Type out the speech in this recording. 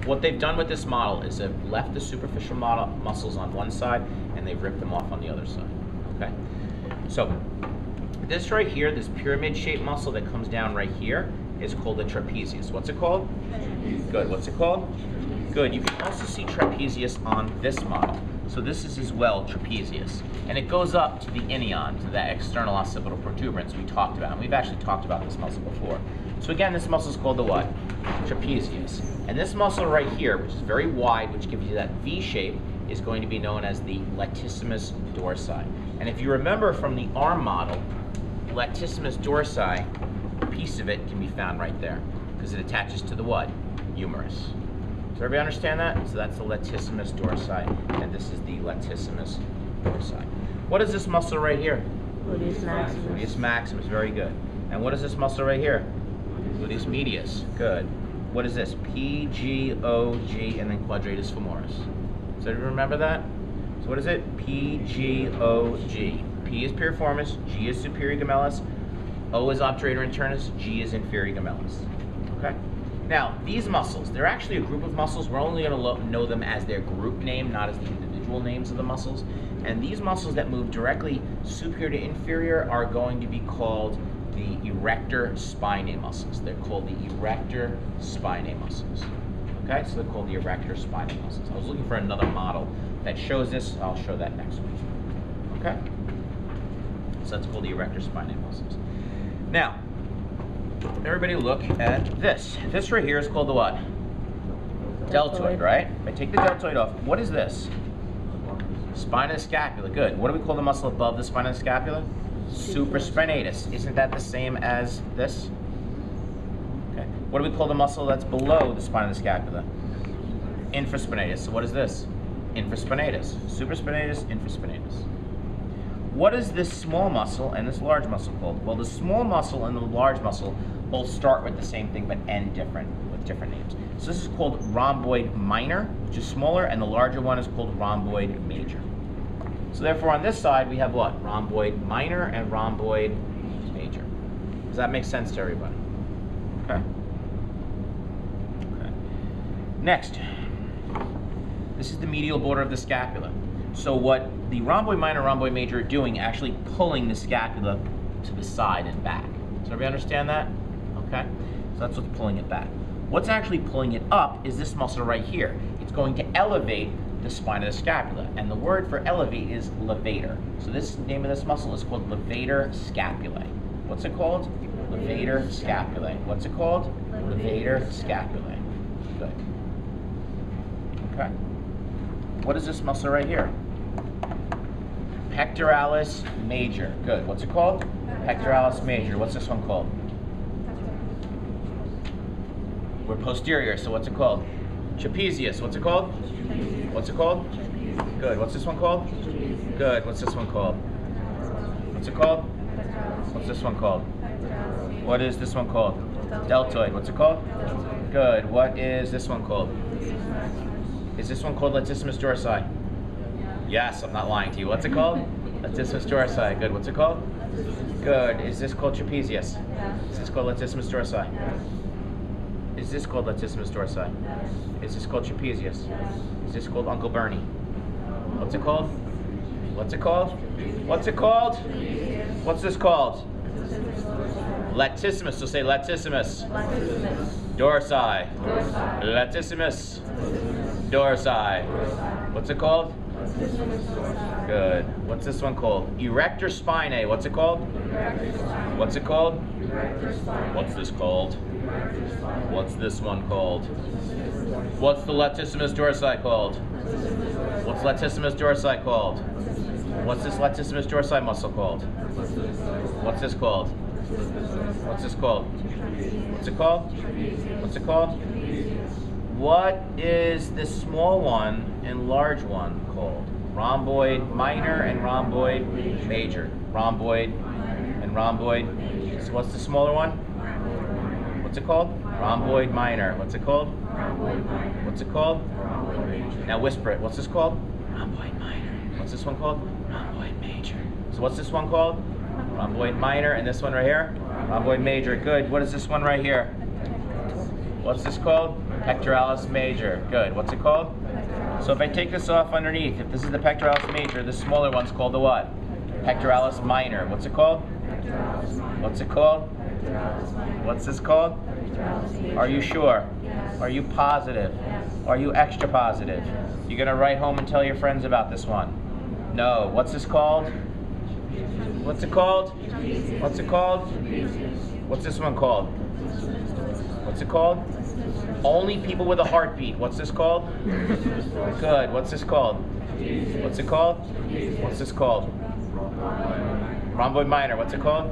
What they've done with this model is they've left the superficial muscles on one side and they've ripped them off on the other side. Okay? So this right here, this pyramid-shaped muscle that comes down right here is called the trapezius. What's it called? Good. What's it called? Good. You can also see trapezius on this model. So this is as well trapezius. And it goes up to the inion, to that external occipital protuberance we talked about. And we've actually talked about this muscle before. So again, this muscle is called the what? Trapezius. And this muscle right here, which is very wide, which gives you that V shape, is going to be known as the latissimus dorsi. And if you remember from the arm model, latissimus dorsi, a piece of it can be found right there, because it attaches to the what? Humerus. Does everybody understand that? So that's the latissimus dorsi, and this is the latissimus dorsi. What is this muscle right here? Gluteus maximus. Gluteus maximus, very good. And what is this muscle right here? Gluteus medius, good. What is this? P, G, O, G, and then quadratus femoris. Does everybody remember that? So what is it? P, G, O, G. P is piriformis, G is superior gemellus, O is obturator internus, G is inferior gemellus. Okay? Now, these muscles, they're actually a group of muscles. We're only going to know them as their group name, not as the individual names of the muscles. And these muscles that move directly superior to inferior are going to be called the erector spinae muscles. They're called the erector spinae muscles. Okay, so they're called the erector spinae muscles. I was looking for another model that shows this. I'll show that next week. Okay? So that's called the erector spinae muscles. Now, everybody look at this. This right here is called the what? Deltoid, right? If I take the deltoid off, what is this? Spina scapula, good. What do we call the muscle above the spina scapula? Supraspinatus. Isn't that the same as this? Okay. What do we call the muscle that's below the spina scapula? Infraspinatus. So what is this? Infraspinatus. Supraspinatus, infraspinatus. What is this small muscle and this large muscle called? Well, the small muscle and the large muscle both start with the same thing but end different with different names. So this is called rhomboid minor, which is smaller, and the larger one is called rhomboid major. So therefore on this side we have what? Rhomboid minor and rhomboid major. Does that make sense to everybody? Okay. Okay. Next, this is the medial border of the scapula. So what the rhomboid minor, rhomboid major are doing, actually pulling the scapula to the side and back. Does everybody understand that? Okay? So that's what's pulling it back. What's actually pulling it up is this muscle right here. It's going to elevate the spine of the scapula. And the word for elevate is levator. So this name of this muscle is called levator scapulae. What's it called? Levator scapulae. What's it called? Levator scapulae. Good. Okay. What is this muscle right here? Pectoralis major. Good. What's it called? Pectoralis major. What's this one called? We're posterior, so what's it called? Trapezius. What's it called? What's it called? Good. What's this one called? Good. What's this one called? What's it called? What's this one called? What is this one called? Deltoid. What's it called? Good. What is this one called? Is this one called latissimus dorsi? Yes, I'm not lying to you. What's it called? Latissimus dorsi. Good. What's it called? Good. Is this called trapezius? Is this called latissimus dorsi? Is this called latissimus dorsi? Is this called trapezius? Is this called Uncle Bernie? What's it called? What's it called? What's it called? What's this called? Latissimus. So say latissimus. Dorsi. Latissimus. Dorsi. What's it called? Good. What's this one called? Erector spinae. What's it called? What's it called? What's this called? What's this one called? What's the latissimus dorsi called? What's latissimus dorsi called? What's this latissimus dorsi muscle called? What's this called? What's this called? What's it called? What's it called? What is this small one and large one called? Rhomboid minor and rhomboid major. Rhomboid and rhomboid. So what's the smaller one? What's it called? Rhomboid minor. What's it called? What's it called? Now whisper it. What's this called? Rhomboid minor. What's this one called? Rhomboid major. So what's this one called? Rhomboid minor. And this one right here? Rhomboid major. Good. What is this one right here? What's this called? Pectoralis major. Good. What's it called? So if I take this off underneath, if this is the pectoralis major, the smaller one's called the what? Pectoralis minor. What's it called? What's it called? What's this called? Are you sure? Are you positive? Are you extra positive? You're going to write home and tell your friends about this one. No. What's this called? What's it called? What's it called? What's this one called? What's it called? Only people with a heartbeat. What's this called? Good. What's this called? What's it called? What's this called? Rhomboid minor. What's it called?